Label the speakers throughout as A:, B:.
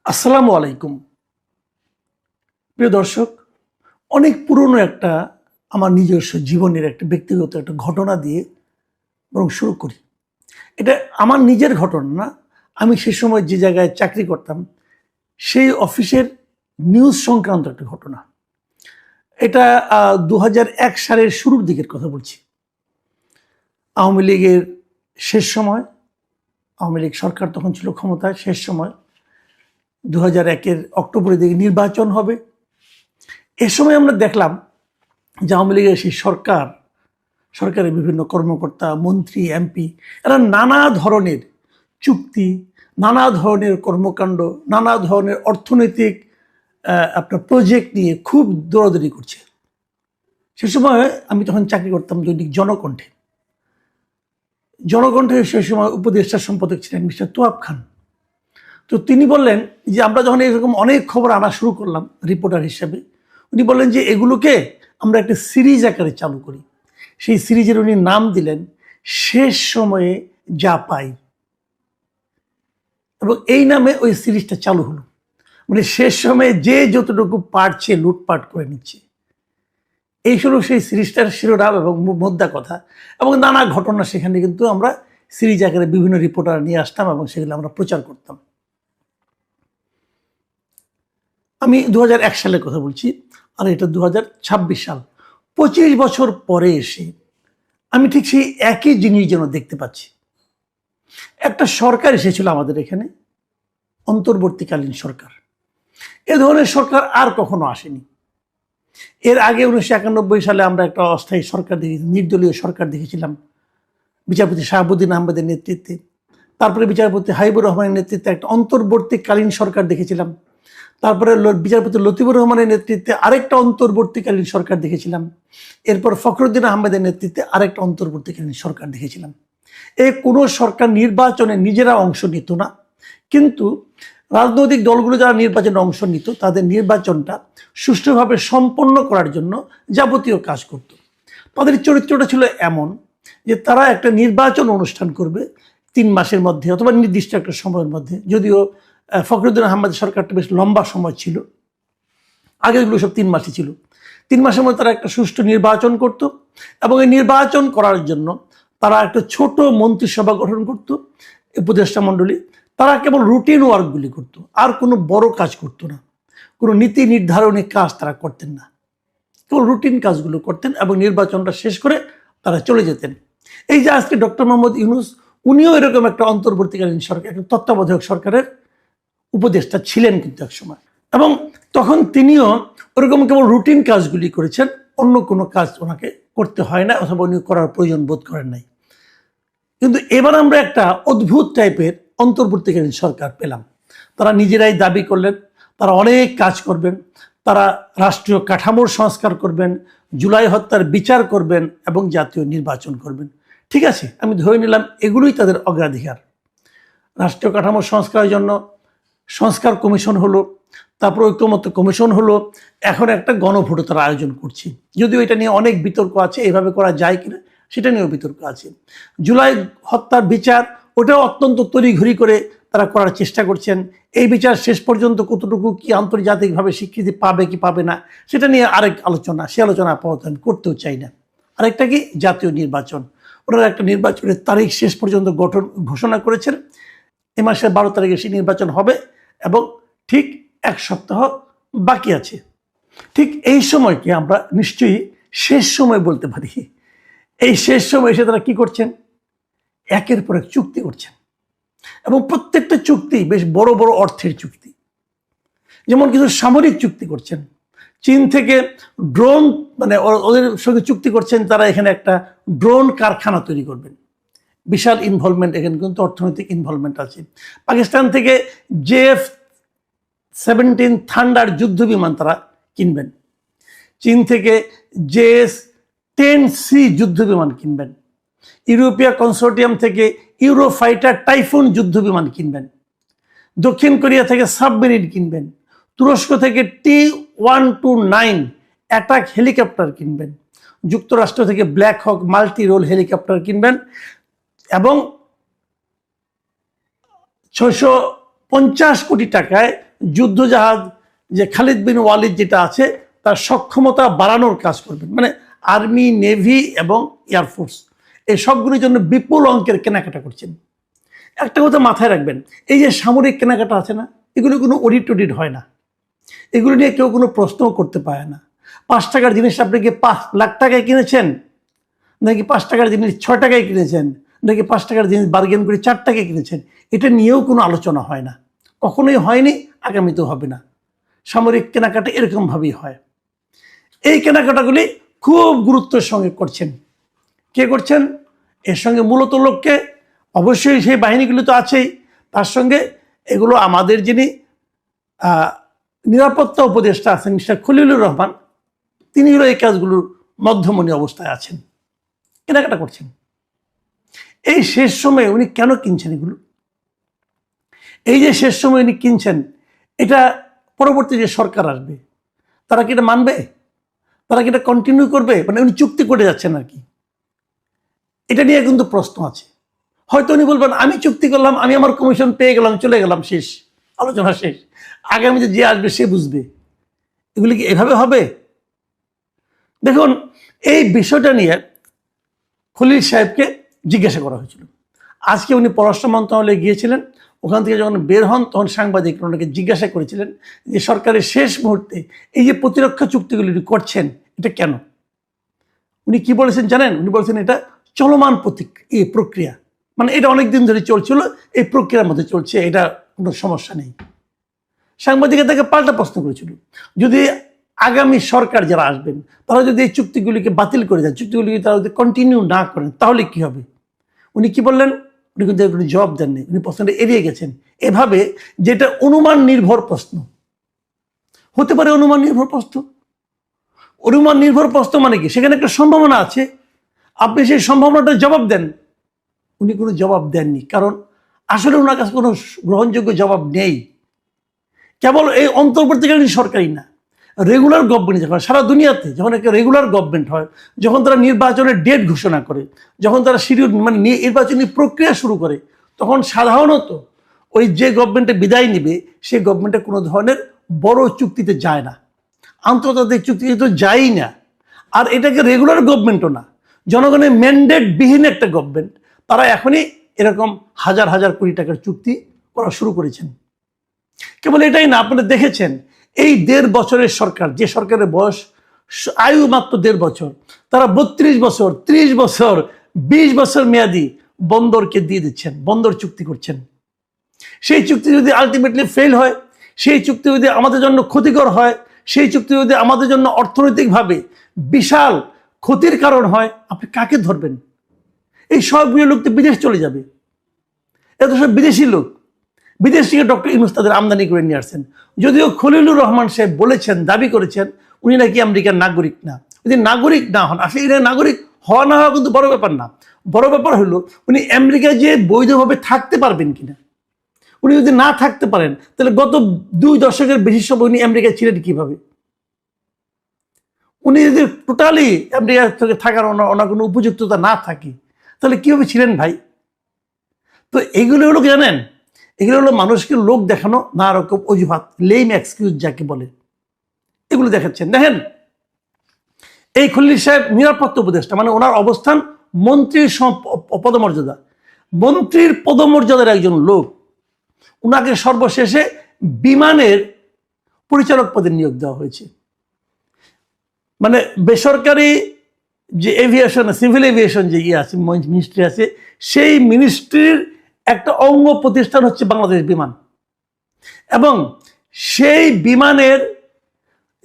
A: আসসালামু আলাইকুম। প্রিয় দর্শক, অনেক পুরনো একটা আমার নিজস্ব জীবনের একটা ব্যক্তিগত একটা ঘটনা দিয়ে বরং শুরু করি। এটা আমার নিজের ঘটনা না। আমি সে সময় যে জায়গায় চাকরি করতাম সেই অফিসের নিউজ সংক্রান্ত একটা ঘটনা। এটা ২০০১ সালের শুরুর দিকের কথা বলছি। আওয়ামী লীগের শেষ সময়, আওয়ামী লীগ সরকার তখন ছিল ক্ষমতায়, শেষ সময় ২০০১-এর অক্টোবরের দিকে নির্বাচন হবে। এ সময় আমরা দেখলাম যে আওয়ামী লীগের সেই সরকারের বিভিন্ন কর্মকর্তা, মন্ত্রী, এমপি এরা নানা ধরনের চুক্তি, নানা ধরনের কর্মকাণ্ড, নানা ধরনের অর্থনৈতিক আপনার প্রজেক্ট নিয়ে খুব দৌড়াদৌড়ি করছে। সে সময় আমি তখন চাকরি করতাম দৈনিক জনকণ্ঠে। সে সময় উপদেষ্টা সম্পাদক ছিলেন মিস্টার তোয়াব খান। তো তিনি বললেন যে আমরা যখন এরকম অনেক খবর আনা শুরু করলাম রিপোর্টার হিসেবে, উনি বললেন যে এগুলোকে আমরা একটা সিরিজ আকারে চালু করি। সেই সিরিজের উনি নাম দিলেন শেষ সময়ে যা পাই, এবং এই নামে ওই সিরিজটা চালু হলো। মানে শেষ সময়ে যে যতটুকু পারছে লুটপাট করে নিচ্ছে, এই হলো সেই সিরিজটার শিরোনাম এবং মোদ্দা কথা। এবং নানা ঘটনা সেখানে কিন্তু আমরা সিরিজ আকারে বিভিন্ন রিপোর্টার নিয়ে আসতাম এবং সেগুলো আমরা প্রচার করতাম। আমি ২০০১ সালের কথা বলছি, আর এটা ২০২৬ সাল। ২৫ বছর পরে এসে আমি ঠিক সেই একই জিনিস যেন দেখতে পাচ্ছি। একটা সরকার এসেছিল আমাদের এখানে, অন্তর্বর্তীকালীন সরকার। এ ধরনের সরকার আর কখনো আসেনি। এর আগে ১৯৯১ সালে আমরা একটা অস্থায়ী সরকার দেখেছি, নির্দলীয় সরকার দেখেছিলাম বিচারপতি শাহাবুদ্দিন আহমেদের নেতৃত্বে। তারপরে বিচারপতি হাবিবুর রহমানের নেতৃত্বে একটা অন্তর্বর্তীকালীন সরকার দেখেছিলাম। তারপরে বিচারপতি লতিফুর রহমানের নেতৃত্বে আরেকটা অন্তর্বর্তীকালীন সরকার দেখেছিলাম। এরপর ফখরুদ্দিন আহমেদের নেতৃত্বে আরেকটা অন্তর্বর্তীকালীন সরকার দেখেছিলাম। এই কোনো সরকার নির্বাচনে নিজেরা অংশ নিত না, কিন্তু রাজনৈতিক দলগুলো যারা নির্বাচনে অংশ নিত তাদের নির্বাচনটা সুষ্ঠুভাবে সম্পন্ন করার জন্য যাবতীয় কাজ করত। তাদের চরিত্রটা ছিল এমন যে তারা একটা নির্বাচন অনুষ্ঠান করবে ৩ মাসের মধ্যে অথবা নির্দিষ্ট একটা সময়ের মধ্যে। যদিও ফখরুদ্দিন আহমেদের সরকারটা বেশ লম্বা সময় ছিল, আগেগুলো সব ৩ মাসই ছিল। ৩ মাসের মধ্যে তারা একটা সুষ্ঠু নির্বাচন করত, এবং এই নির্বাচন করার জন্য তারা একটা ছোট মন্ত্রিসভা গঠন করত, উপদেষ্টা মণ্ডলী। তারা কেবল রুটিন ওয়ার্কগুলি করত, আর কোনো বড় কাজ করত না। কোনো নীতি নির্ধারণী কাজ তারা করতেন না, কেবল রুটিন কাজগুলো করতেন এবং নির্বাচনটা শেষ করে তারা চলে যেতেন। এই যে আজকে ডক্টর মোহাম্মদ ইউনূস, উনিও এরকম একটা অন্তর্বর্তীকালীন সরকার, একটা তত্ত্বাবধায়ক সরকারের উপদেষ্টা ছিলেন কিন্তু এক সময়। এবং তখন তিনিও ওরকম কেবল রুটিন কাজগুলি করেছেন, অন্য কোনো কাজ ওনাকে করতে হয় না, অথবা উনি করার প্রয়োজন বোধ করেন নাই। কিন্তু এবার আমরা একটা অদ্ভুত টাইপের অন্তর্বর্তীকালীন সরকার পেলাম। তারা নিজেরাই দাবি করলেন তারা অনেক কাজ করবেন, তারা রাষ্ট্রীয় কাঠামোর সংস্কার করবেন, জুলাই হত্যার বিচার করবেন এবং জাতীয় নির্বাচন করবেন। ঠিক আছে, আমি ধরে নিলাম এগুলোই তাদের অগ্রাধিকার। রাষ্ট্রীয় কাঠামো সংস্কারের জন্য সংস্কার কমিশন হলো, তারপর ঐক্যমত্য কমিশন হলো, এখন একটা গণভোটও তারা আয়োজন করছে। যদিও এটা নিয়ে অনেক বিতর্ক আছে, এইভাবে করা যায় কিনা সেটা নিয়েও বিতর্ক আছে। জুলাই হত্যার বিচার, ওটাও অত্যন্ত তড়িঘড়ি করে তারা করার চেষ্টা করছেন। এই বিচার শেষ পর্যন্ত কতটুকু কি আন্তর্জাতিকভাবে স্বীকৃতি পাবে কি পাবে না সেটা নিয়ে আরেক আলোচনা, সে আলোচনা আপাতত আমি করতেও চাই না। আরেকটা কি, জাতীয় নির্বাচন। ওনারা একটা নির্বাচনের তারিখ শেষ পর্যন্ত ঘোষণা করেছেন। এ মাসের ১২ তারিখে সেই নির্বাচন হবে এবং ঠিক ১ সপ্তাহ বাকি আছে। ঠিক এই সময়কে আমরা নিশ্চয়ই শেষ সময় বলতে পারি। এই শেষ সময় এসে তারা কি করছেন, একের পর এক চুক্তি করছেন, এবং প্রত্যেকটা চুক্তি বেশ বড় বড় অর্থের চুক্তি। যেমন কিছু সামরিক চুক্তি করছেন, চীন থেকে ড্রোন, মানে ওদের সঙ্গে চুক্তি করছেন তারা এখানে একটা ড্রোন কারখানা তৈরি করবেন। বিশাল ইনভলভমেন্ট, এখানে কিন্তু অর্থনৈতিক ইনভলভমেন্ট আছে। পাকিস্তান থেকে JF-17 থান্ডার যুদ্ধ বিমান তারা কিনবেন। চীন থেকে JS-10C যুদ্ধ বিমান কিনবেন। ইউরোপীয় কনসোর্টিয়াম থেকে ইউরোফাইটার টাইফুন যুদ্ধ বিমান কিনবেন। দক্ষিণ কোরিয়া থেকে সাবমেরিন কিনবেন। তুরস্ক থেকে T-129 অ্যাটাক হেলিকপ্টার কিনবেন। যুক্তরাষ্ট্র থেকে ব্ল্যাক হক মাল্টি রোল হেলিকপ্টার কিনবেন, এবং ৬৫০ কোটি টাকায় যুদ্ধজাহাজ যে খালিদ বিন ওয়ালিদ যেটা আছে তার সক্ষমতা বাড়ানোর কাজ করবেন, মানে আর্মি, নেভি এবং এয়ারফোর্স এই সবগুলির জন্য বিপুল অঙ্কের কেনাকাটা করছেন। একটা কথা মাথায় রাখবেন, এই যে সামরিক কেনাকাটা আছে না, এগুলো কোনো অডিট টডিট হয় না, এগুলো নিয়ে কেউ কোনো প্রশ্নও করতে পারে না। 5 টাকার জিনিস আপনি কি 5 লাখ টাকায় কিনেছেন, নাকি 5 টাকার জিনিস 6 টাকায় কিনেছেন, নাকি 5 টাকার জিনিস বার্গেন করে 4 টাকায় কিনেছেন, এটা নিয়েও কোনো আলোচনা হয় না, কখনোই হয়নি, আগামীতেও হবে না। সামরিক কেনাকাটা এরকমভাবেই হয়। এই কেনাকাটাগুলি খুব গুরুত্বের সঙ্গে করছেন। কে করছেন? এর সঙ্গে মূলত লোককে, অবশ্যই সেই বাহিনীগুলি তো আছেই, তার সঙ্গে এগুলো আমাদের যিনি নিরাপত্তা উপদেষ্টা আছেন মিস্টার খলিলুর রহমান, তিনি হলো এই কাজগুলোর মধ্যমণি অবস্থায় আছেন, কেনাকাটা করছেন। এই শেষ সময়ে উনি কেন কিনছেন এগুলো? এই যে শেষ সময় উনি কিনছেন, এটা পরবর্তী যে সরকার আসবে তারা কি এটা মানবে? তারা কি এটা কন্টিনিউ করবে? মানে উনি চুক্তি করে যাচ্ছেন আর কি, এটা নিয়ে কিন্তু প্রশ্ন আছে। হয়তো উনি বলবেন আমি চুক্তি করলাম, আমি আমার কমিশন পেয়ে গেলাম, চলে গেলাম, শেষ, আলোচনা শেষ, আগামীতে যে আসবে সে বুঝবে। এগুলি কি এভাবে হবে? দেখুন, এই বিষয়টা নিয়ে খলিল সাহেবকে জিজ্ঞাসা করা হয়েছিল। আজকে উনি পররাষ্ট্র মন্ত্রণালয়ে গিয়েছিলেন, ওখান থেকে যখন বের হন তখন সাংবাদিক ওনাকে জিজ্ঞাসা করেছিলেন যে সরকারের শেষ মুহূর্তে এই যে প্রতিরক্ষা চুক্তিগুলি করছেন এটা কেন? উনি কি বলেছেন জানেন? উনি বলেছেন এটা চলমান প্রক্রিয়া, মানে এটা অনেক দিন ধরে চলছিল, এই প্রক্রিয়ার মধ্যে চলছে, এটা কোনো সমস্যা নেই। সাংবাদিকের তাকে পাল্টা প্রশ্ন করেছিল, যদি আগামী সরকার যারা আসবেন তারা যদি এই চুক্তিগুলিকে বাতিল করে দেন, চুক্তিগুলিকে তারা যদি কন্টিনিউ না করেন তাহলে কি হবে? উনি কি বললেন? উনি কিন্তু উনি জবাব দেননি, উনি প্রশ্নটা এড়িয়ে গেছেন এভাবে, যেটা অনুমান নির্ভর প্রশ্ন হতে পারে। অনুমান নির্ভর প্রশ্ন, অনুমান নির্ভর প্রশ্ন মানে কি? সেখানে একটা সম্ভাবনা আছে, আপনি সেই সম্ভাবনাটা জবাব দেন। উনি কোনো জবাব দেননি, কারণ আসলে ওনার কাছে কোনো গ্রহণযোগ্য জবাব নেই। কেবল এই অন্তর্বর্তীকালীন সরকারই না, রেগুলার গভর্নমেন্ট যখন সারা দুনিয়াতে যখন একটা রেগুলার গভর্নমেন্ট হয়, যখন তারা নির্বাচনের ডেট ঘোষণা করে, যখন তারা শিডিউল মানে নির্বাচনী প্রক্রিয়া শুরু করে, তখন সাধারণত ওই যে গভর্নমেন্টে বিদায় নেবে সেই গভর্নমেন্টে কোনো ধরনের বড় চুক্তিতে যায় না, আন্তর্জাতিক চুক্তিতে তো যায়ই না। আর এটাকে রেগুলার গভর্নমেন্টও না, জনগণের ম্যান্ডেট বিহীন একটা গভর্নমেন্ট, তারা এখনই এরকম হাজার হাজার কোটি টাকার চুক্তি করা শুরু করেছেন। কেবল এটাই না, আপনারা দেখেছেন এই 1.5 বছরের সরকার, যে সরকারের বয়স আয়ু মাত্র 1.5 বছর, তারা 32 বছর, 30 বছর, 20 বছর মেয়াদি বন্দরকে দিয়ে দিচ্ছেন, বন্দর চুক্তি করছেন। সেই চুক্তি যদি আলটিমেটলি ফেল হয়, সেই চুক্তি যদি আমাদের জন্য ক্ষতিকর হয়, সেই চুক্তি যদি আমাদের জন্য অর্থনৈতিকভাবে বিশাল ক্ষতির কারণ হয়, আপনি কাকে ধরবেন? এই সবগুলো লোক তো বিদেশ চলে যাবে, এত সব বিদেশি লোক, বিদেশ থেকে ডক্টর ইউনূস তাদের আমদানি করে নিয়ে আসছেন। যদিও খলিলুর রহমান সাহেব বলেছেন, দাবি করেছেন উনি নাকি আমেরিকার নাগরিক না। যদি নাগরিক না হন, আসলে এটা নাগরিক হওয়া না হওয়া কিন্তু বড় ব্যাপার না, বড় ব্যাপার হলো উনি আমেরিকায় যে বৈধভাবে থাকতে পারবেন কিনা। উনি যদি না থাকতে পারেন তাহলে গত 2 দশকের বেশি সময় উনি আমেরিকায় ছিলেন কিভাবে? উনি যদি টোটালি আমেরিকা থেকে থাকার ওনার কোনো উপযুক্ততা না থাকে তাহলে কিভাবে ছিলেন ভাই? তো এগুলো হলো জানেন, এগুলো হলো মানুষকে লোক দেখানো, না রকম অজুহাত, লেম এক্সকিউজ যাকে বলে, এগুলো দেখাচ্ছেন। দেখেন, এই খলিল সাহেব নিরাপত্তা উপদেষ্টা, মানে ওনার অবস্থান মন্ত্রীর পদমর্যাদা, মন্ত্রীর পদমর্যাদার একজন লোক, ওনাকে সর্বশেষে বিমানের পরিচালক পদে নিয়োগ দেওয়া হয়েছে। মানে বেসরকারি যে এভিয়েশন, সিভিল এভিয়েশন যে আছে, মিনিস্ট্রি আছে, সেই মিনিস্ট্রির একটা অঙ্গ প্রতিষ্ঠান হচ্ছে বাংলাদেশ বিমান, এবং সেই বিমানের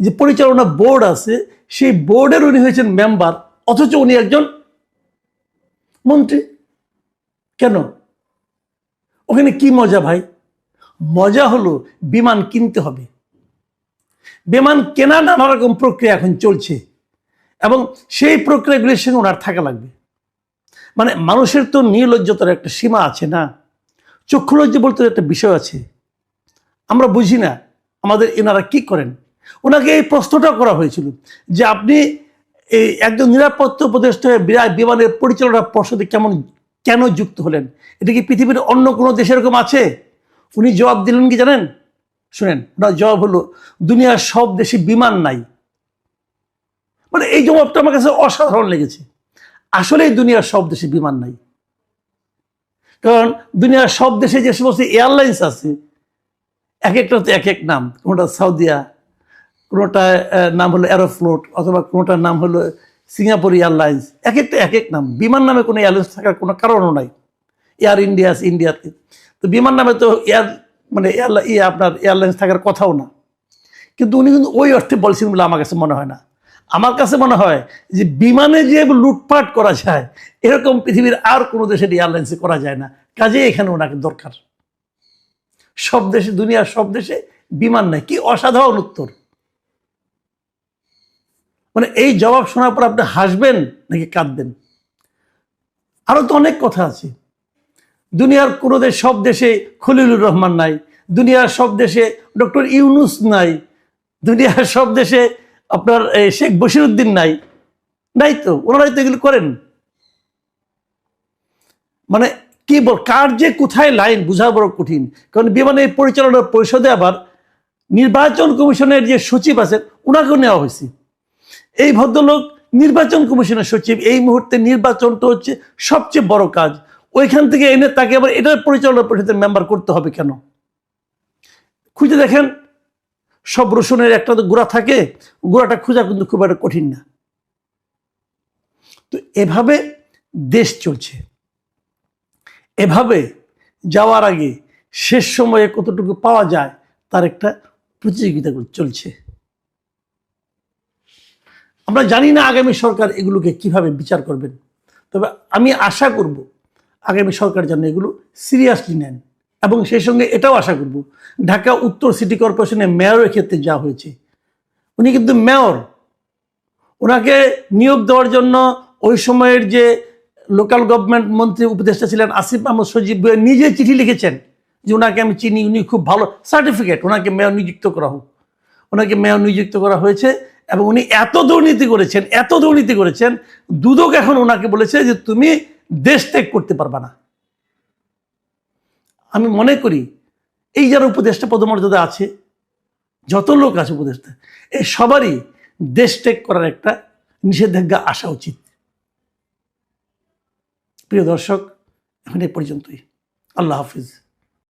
A: যে পরিচালনা বোর্ড আছে সেই বোর্ডের উনি হয়েছেন মেম্বার, অথচ উনি একজন মন্ত্রী। কেন? ওখানে কি মজা ভাই? মজা হলো বিমান কিনতে হবে, বিমান কেনা নানা রকম প্রক্রিয়া এখন চলছে, এবং সেই প্রক্রিয়াগুলির সঙ্গে ওনার থাকা লাগবে। মানে মানুষের তো নির্লজ্জতার একটা সীমা আছে না, চক্ষুলজ্জা বলতে একটা বিষয় আছে, আমরা বুঝি না আমাদের এনারা কি করেন। ওনাকে এই প্রশ্নটা করা হয়েছিল যে আপনি এই একজন নিরাপত্তা উপদেষ্টা বিমানের পরিচালনা পর্ষদে কেন যুক্ত হলেন? এটা কি পৃথিবীর অন্য কোনো দেশে এরকম আছে? উনি জবাব দিলেন কি জানেন? শুনেন, ওনার জবাব হলো দুনিয়ার সব দেশে বিমান নাই। মানে এই জবাবটা আমার কাছে অসাধারণ লেগেছে। আসলেই দুনিয়ার সব দেশে বিমান নাই, কারণ দুনিয়ার সব দেশে যে সমস্ত এয়ারলাইন্স আছে এক একটা তো এক এক নাম। কোনোটা সাউদিয়া, কোনোটার নাম হলো অ্যারোফ্লোট, অথবা কোনোটার নাম হলো সিঙ্গাপুর এয়ারলাইন্স। এক একটা এক এক নাম। বিমান নামে কোনো এয়ারলাইন্স থাকার কোনো কারণও নাই। এয়ার ইন্ডিয়া আছে ইন্ডিয়াতে, তো বিমান নামে তো আপনার এয়ারলাইন্স থাকার কথাও না। কিন্তু উনি কিন্তু ওই অর্থে বলছেন বলে আমার কাছে মনে হয় না। আমার কাছে মনে হয় যে বিমানে যে লুটপাট করা যায় এরকম পৃথিবীর আর কোনো দেশের এয়ারলাইন্সে করা যায় না। কাজে এখানে ওনাকে দরকার। সব দেশে, দুনিয়ার সব দেশে বিমান নাই। কি অসাধারণ উত্তর! মানে এই জবাব শোনার পর আপনি হাসবেন নাকি কাঁদবেন? আরো তো অনেক কথা আছে। দুনিয়ার কোনো দেশ, সব দেশে খলিলুর রহমান নাই, দুনিয়ার সব দেশে ডক্টর ইউনুস নাই, দুনিয়ার সব দেশে আপনার শেখ বশিরউদ্দিন নাই। নাই তো, ওনারাই তো এগুলো করেন। মানে কি কার যে কোথায় লাইন বোঝা বড় কঠিন। কারণ বিমানের পরিচালনা পরিষদে আবার নির্বাচন কমিশনের যে সচিব আছেন ওনাকেও নেওয়া হয়েছে। এই ভদ্রলোক নির্বাচন কমিশনের সচিব। এই মুহূর্তে নির্বাচনটা হচ্ছে সবচেয়ে বড় কাজ। ওইখান থেকে এনে তাকে আবার এটার পরিচালনা পরিষদের মেম্বার করতে হবে কেন? খুঁজে দেখেন, সব রসুনের একটা তো গোড়া থাকে, গোড়াটা খোঁজা কিন্তু খুব একটা কঠিন না। তো এভাবে দেশ চলছে। এভাবে যাওয়ার আগে শেষ সময়ে কতটুকু পাওয়া যায় তার একটা প্রতিযোগিতা চলছে। আমরা জানি না আগামী সরকার এগুলোকে কিভাবে বিচার করবেন, তবে আমি আশা করব আগামী সরকার যেন এগুলো সিরিয়াসলি নেন। এবং সেই সঙ্গে এটাও আশা করব, ঢাকা উত্তর সিটি কর্পোরেশনের মেয়রের ক্ষেত্রে যা হয়েছে, উনি কিন্তু মেয়র, ওনাকে নিয়োগ দেওয়ার জন্য ওই সময়ের যে লোকাল গভর্নমেন্ট মন্ত্রী উপদেষ্টা ছিলেন আসিফ মাহমুদ সজীব নিজে চিঠি লিখেছেন যে ওনাকে আমি চিনি, উনি খুব ভালো, সার্টিফিকেট, ওনাকে মেয়র নিযুক্ত করা হোক। ওনাকে মেয়র নিযুক্ত করা হয়েছে এবং উনি এত দুর্নীতি করেছেন, দুদক এখন ওনাকে বলেছে যে তুমি দেশ ত্যাগ করতে পারবা না। আমি মনে করি এই যারা উপদেষ্টা পদমর্যাদা আছে, যত লোক আছে উপদেষ্টা, এই সবারই দেশ ত্যাগ করার একটা নিষেধাজ্ঞা আসা উচিত। প্রিয় দর্শক, এখন এই পর্যন্তই। আল্লাহ হাফিজ।